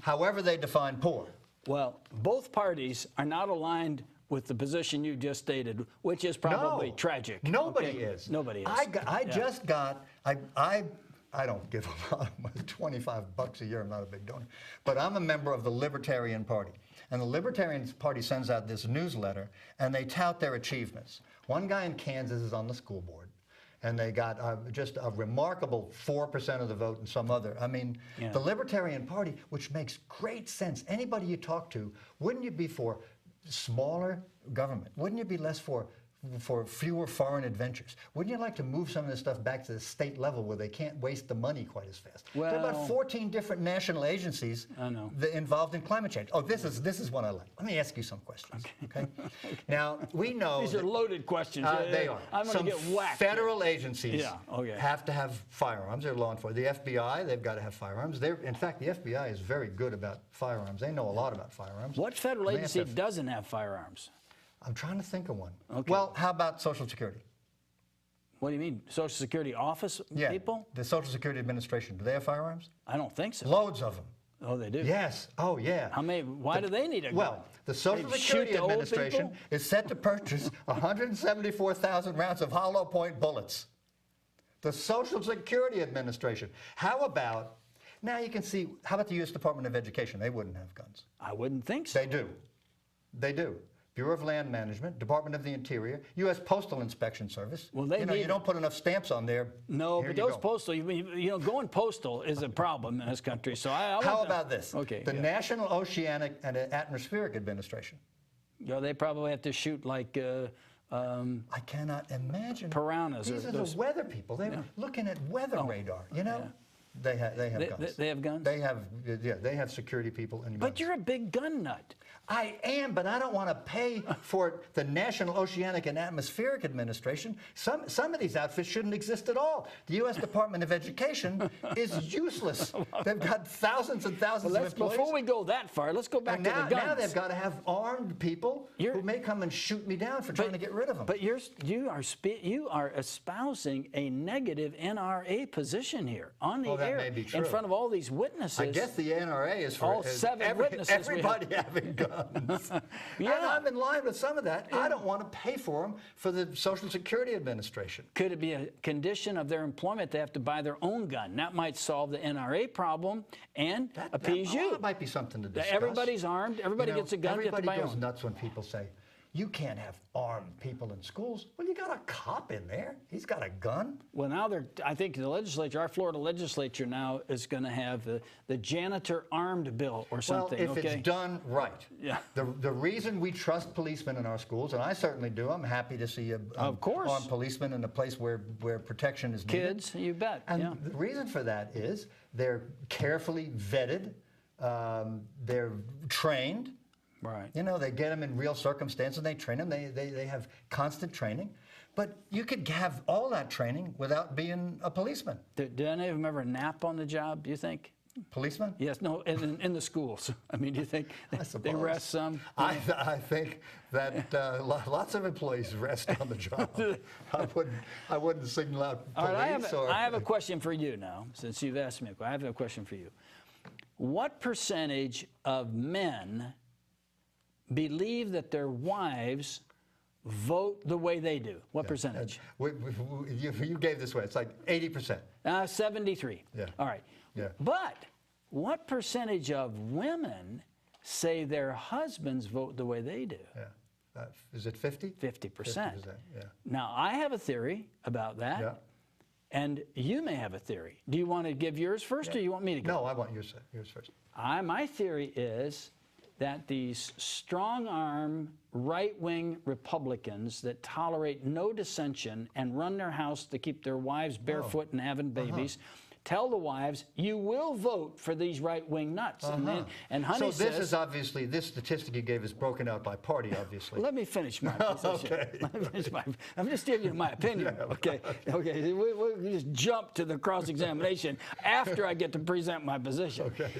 however they define poor. Well, both parties are not aligned with the position you just stated, which is probably tragic. Nobody is. Nobody is. I don't give a lot of money, $25 a year, I'm not a big donor. But I'm a member of the Libertarian Party. And the Libertarian Party sends out this newsletter, and they tout their achievements. One guy in Kansas is on the school board, and they got just a remarkable 4% of the vote and some other. I mean, the Libertarian Party, which makes great sense. Anybody you talk to, wouldn't you be for smaller government? Wouldn't you be less for fewer foreign adventures? Wouldn't you like to move some of this stuff back to the state level where they can't waste the money quite as fast? Well, there are about 14 different national agencies involved in climate change. Oh, this is one I like. Let me ask you some questions. Okay. Now, we know these are loaded questions. They are. I'm going to get whacked. Federal agencies okay. have to have firearms. They're law enforcement. The FBI, they've got to have firearms. In fact, the FBI is very good about firearms. They know a lot about firearms. What federal agency doesn't have firearms? I'm trying to think of one. Okay. Well, how about Social Security? What do you mean? Social Security office people? The Social Security Administration. Do they have firearms? I don't think so. Loads of them. Oh, they do? Yes. Oh, yeah. How many? Why do they need a gun? Well, the Social Security Administration is set to purchase 174,000 rounds of hollow point bullets. The Social Security Administration. How about, now you can see, how about the U.S. Department of Education? They wouldn't have guns. I wouldn't think so. They do. They do. Bureau of Land Management, Department of the Interior, U.S. Postal Inspection Service. Well, you don't put enough stamps on there. No, but those postal, going postal is a problem in this country. So how about this? Okay. The National Oceanic and Atmospheric Administration. They probably have to shoot like. I cannot imagine. Piranhas. These are the weather people. They're looking at weather radar. Yeah. They have guns. They have guns. They have security people and guns. But you're a big gun nut. I am, but I don't want to pay for the National Oceanic and Atmospheric Administration. Some of these outfits shouldn't exist at all. The U.S. Department of Education is useless. They've got thousands and thousands of employees. Before we go that far, let's go back to the guns. Now they've got to have armed people who may come and shoot me down for trying to get rid of them. But you are espousing a negative NRA position here on the air may be true. in front of all these witnesses. I guess the NRA is for all 7 witnesses. Everybody having guns. And I'm in line with some of that. I don't want to pay for them for the Social Security Administration. Could it be a condition of their employment they have to buy their own gun? That might solve the NRA problem and appease you. That might be something to discuss. Everybody's armed. Everybody gets a gun. Everybody you have to buy goes nuts when people say, you can't have armed people in schools. Well, you got a cop in there. He's got a gun. Well, now I think the legislature, our Florida legislature now is going to have the janitor armed bill or something. Well, if it's done right. Yeah. The reason we trust policemen in our schools, and I certainly do, I'm happy to see armed policemen in a place where protection is needed. Kids, you bet. And the reason for that is they're carefully vetted, they're trained. Right. They get them in real circumstances, they train them, they have constant training. But you could have all that training without being a policeman. Did any of them ever nap on the job, do you think? Policemen? Yes, no, in the schools. I mean, do you think they rest some? I think that lots of employees rest on the job. I wouldn't single out police. All right, I have a question for you now, since you've asked me. I have a question for you. What percentage of men believe that their wives vote the way they do. What percentage? You gave this way. It's like 80%. 73. Yeah. All right. Yeah. But what percentage of women say their husbands vote the way they do? Yeah. Is it 50? 50%. 50%, yeah. Now, I have a theory about that. Yeah. And you may have a theory. Do you want to give yours first, or you want me to go? No, I want yours first. My theory is that these strong-arm, right-wing Republicans that tolerate no dissension and run their house to keep their wives barefoot and having babies, tell the wives, you will vote for these right-wing nuts. And Honey so this says, is obviously, this statistic you gave is broken out by party, obviously. let me finish my position. Okay. Let me finish I'm just giving you my opinion. Okay. We just jump to the cross-examination after I get to present my position. Okay.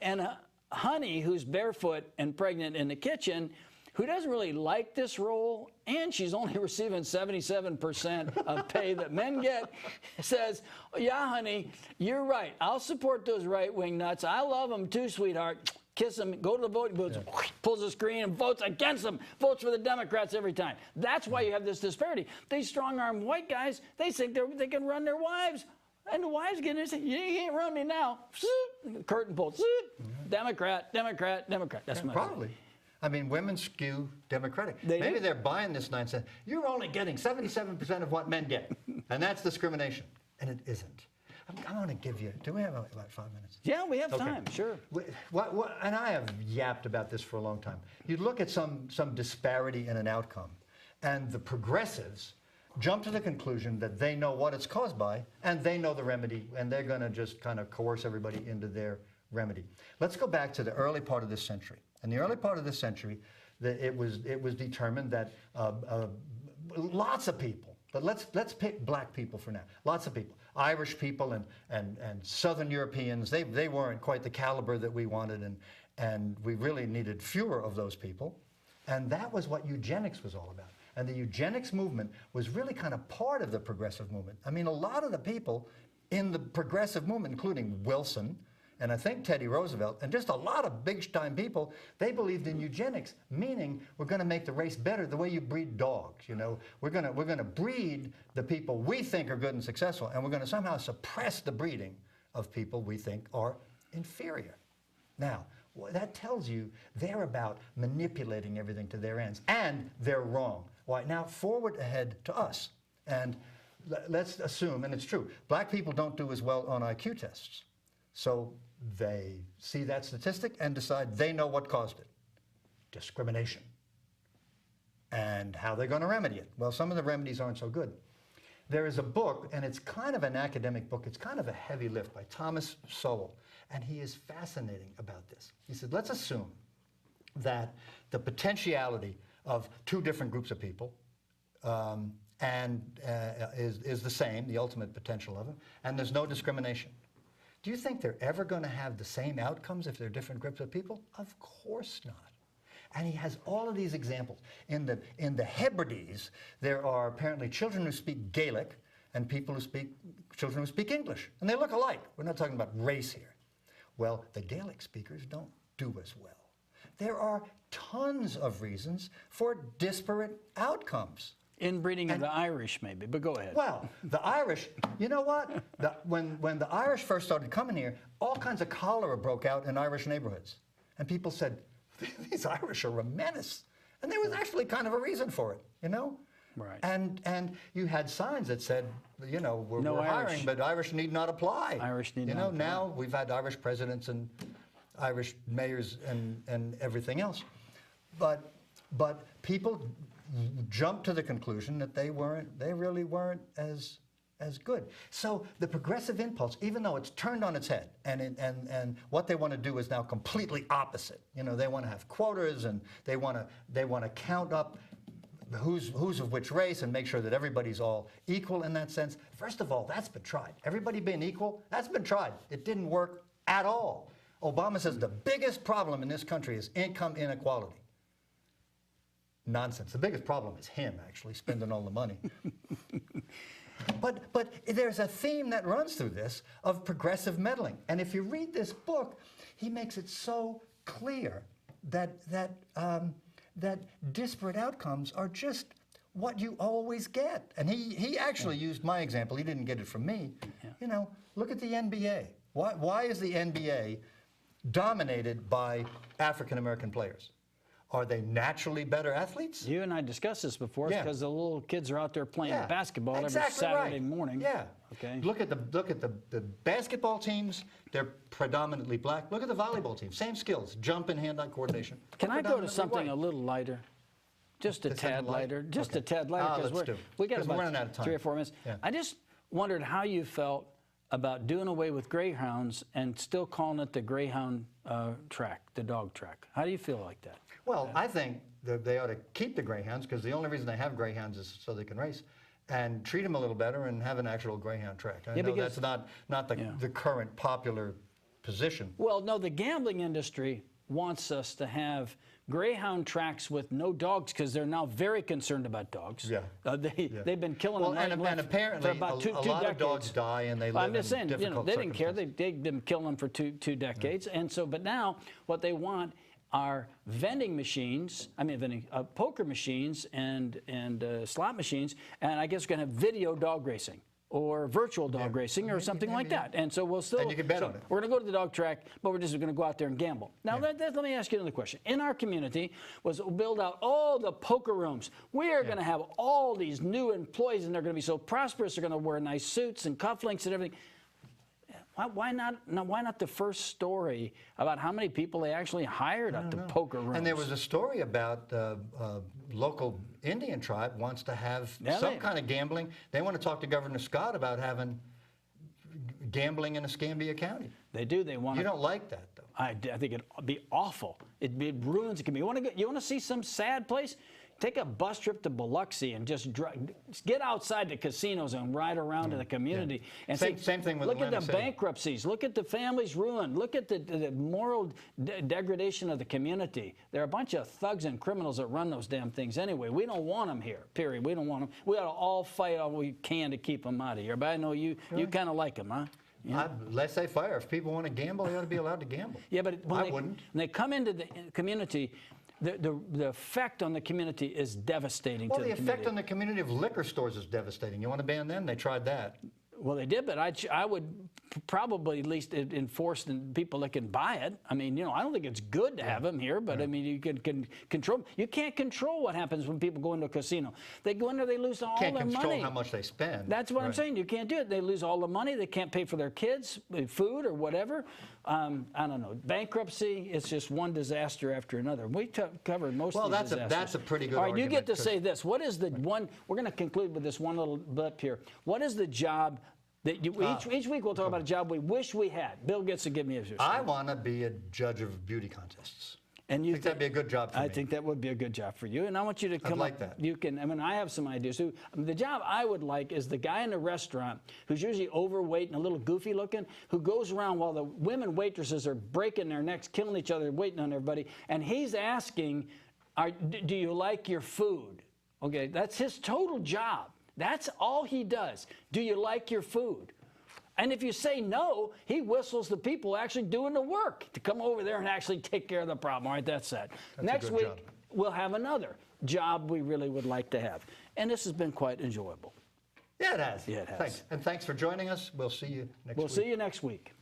And Honey, who's barefoot and pregnant in the kitchen, who doesn't really like this role, and she's only receiving 77% of pay that men get, says, yeah, honey, you're right. I'll support those right-wing nuts. I love them too, sweetheart. Kiss them, go to the voting booths, pulls the screen and votes against them, votes for the Democrats every time. That's why you have this disparity. These strong-armed white guys, they think they can run their wives. And the wives get in and say, you can't run me now. Curtain pulls. Democrat, Democrat, Democrat. That's my Probably. opinion. I mean, women skew Democratic. They Maybe do. they're buying this nonsense. You're only getting 77% of what men get, and that's discrimination. And it isn't. I want to give you, do we have about 5 minutes? Yeah, we have time, sure. And I have yapped about this for a long time. You look at some disparity in an outcome, and the progressives jump to the conclusion that they know what it's caused by, and they know the remedy, and they're going to just kind of coerce everybody into their remedy. Let's go back to the early part of this century. In the early part of this century, it was determined that lots of people, but let's pick black people for now. Lots of people, Irish people and Southern Europeans, they weren't quite the caliber that we wanted, and we really needed fewer of those people. And that was what eugenics was all about. And the eugenics movement was really kind of part of the progressive movement. I mean, a lot of the people in the progressive movement, including Wilson, and I think Teddy Roosevelt, and just a lot of big-time people, they believed in eugenics, meaning we're going to make the race better the way you breed dogs. You know, we're going to breed the people we think are good and successful, and we're going to somehow suppress the breeding of people we think are inferior. Now, that tells you they're about manipulating everything to their ends, and they're wrong. Why? Now, forward ahead to us, and let's assume, and it's true, black people don't do as well on IQ tests. So they see that statistic and decide they know what caused it. Discrimination. And how they're going to remedy it. Well, some of the remedies aren't so good. There is a book, and it's kind of an academic book. It's kind of a heavy lift by Thomas Sowell. And he is fascinating about this. He said, let's assume that the potentiality of two different groups of people is the same, the ultimate potential of them, and there's no discrimination. Do you think they're ever going to have the same outcomes if they're different groups of people? Of course not. And he has all of these examples. In the Hebrides, there are apparently children who speak Gaelic and children who speak English. And they look alike. We're not talking about race here. Well, the Gaelic speakers don't do as well. There are tons of reasons for disparate outcomes. Inbreeding of the Irish, maybe, but go ahead. Well, the Irish, you know what? When the Irish first started coming here, all kinds of cholera broke out in Irish neighborhoods. And people said, these Irish are a menace. And there was actually kind of a reason for it, you know? Right. And you had signs that said, you know, we're hiring, but Irish need not apply. Irish need not apply. Now we've had Irish presidents and Irish mayors and everything else. But people jumped to the conclusion that they really weren't as good. So the progressive impulse, even though it's turned on its head, and what they want to do is now completely opposite. You know, they want to have quotas, and they want to count up who's of which race and make sure that everybody's all equal in that sense. First of all, that's been tried. Everybody being equal, that's been tried. It didn't work at all. Obama says the biggest problem in this country is income inequality. Nonsense. The biggest problem is him, actually, spending all the money. But there's a theme that runs through this of progressive meddling. And if you read this book, he makes it so clear that disparate outcomes are just what you always get. And he actually used my example. He didn't get it from me. You know, look at the NBA. Why is the NBA dominated by African American players? Are they naturally better athletes? You and I discussed this before Yeah. because the little kids are out there playing Yeah, basketball every exactly Saturday right. morning. Yeah. Okay. Look at the basketball teams. They're predominantly black. Look at the volleyball team. Same skills: jump and hand-eye coordination. Can I go to Predominantly something white. a little lighter? Just a Just tad something light? lighter. Just Okay. a tad lighter. Let's do it. We got 'Cause we're running out about of time. 3 or 4 minutes. Yeah. I just wondered how you felt about doing away with greyhounds and still calling it the greyhound track, the dog track. How do you feel like that? Well, I think that they ought to keep the greyhounds because the only reason they have greyhounds is so they can race, and treat them a little better and have an actual greyhound track. I know because- that's not the current popular position. Well, no, the gambling industry wants us to have greyhound tracks with no dogs because they're now very concerned about dogs. Yeah. They've been killing Well, them right and left apparently for about two a lot decades. of dogs die and they Well, live I'm just in saying, difficult they didn't care. circumstances. They've been killing them for two decades, and so. But now, what they want are vending machines. I mean, poker machines and slot machines, and I guess we're going to have video dog racing or virtual dog racing or something like that. And so we'll still. And you can bet on it. We're going to go to the dog track, but we're just going to go out there and gamble. Now, let me ask you another question. In our community, we'll build out all the poker rooms. We are going to have all these new employees, and they're going to be so prosperous. They're going to wear nice suits and cufflinks and everything. Why not the first story about how many people they actually hired at the poker rooms? And there was a story about local Indian tribe wants to have some kind of gambling. They want to talk to Governor Scott about having gambling in Escambia County. They do. They want. You don't like that, though. I think it'd be awful. It ruins the community. You want to see some sad place? Take a bus trip to Biloxi and just get outside the casinos and ride around in the community. And Same thing with look at Atlanta the City. bankruptcies. Look at the families ruined. Look at the moral degradation of the community. There are a bunch of thugs and criminals that run those damn things anyway. We don't want them here, period. We don't want them. We ought to all fight all we can to keep them out of here. But I know you kind of like them, huh? Yeah. Laissez-faire. If people want to gamble, they ought to be allowed to gamble. Yeah, but I wouldn't. When they come into the community, the effect on the community is devastating Well, to the the community. effect on the community of liquor stores is devastating. You want to ban them? They tried that. Well, they did, but I would probably at least enforce the people that can buy it. I mean, I don't think it's good to have them here, but I mean, you can control. You can't control what happens when people go into a casino. They go in there, they lose all Can't their money. control how much they spend. That's what I'm saying. You can't do it. They lose all the money. They can't pay for their kids' food or whatever. I don't know. Bankruptcy, it's just one disaster after another. We covered most of these disasters. That's a pretty good All right, argument. you get to say this. What is the one, we're going to conclude with this one little blip here. What is the job that each week we'll talk about a job we wish we had. Bill gets to give me a I want to be a judge of beauty contests. And you think that'd be a good job for me? I think that would be a good job for you. And I want you to come like up. that. You can. I mean, I have some ideas too. The job I would like is the guy in the restaurant who's usually overweight and a little goofy looking, who goes around while the women waitresses are breaking their necks, killing each other, waiting on everybody, and he's asking, "Do you like your food?" Okay, that's his total job. That's all he does. Do you like your food? And if you say no, he whistles the people actually doing the work to come over there and actually take care of the problem. All right, that's that. Next good week, job. we'll have another job we really would like to have. And this has been quite enjoyable. Yeah, it has. Yeah, it has. Thanks. And thanks for joining us. We'll see you next week. We'll see you next week.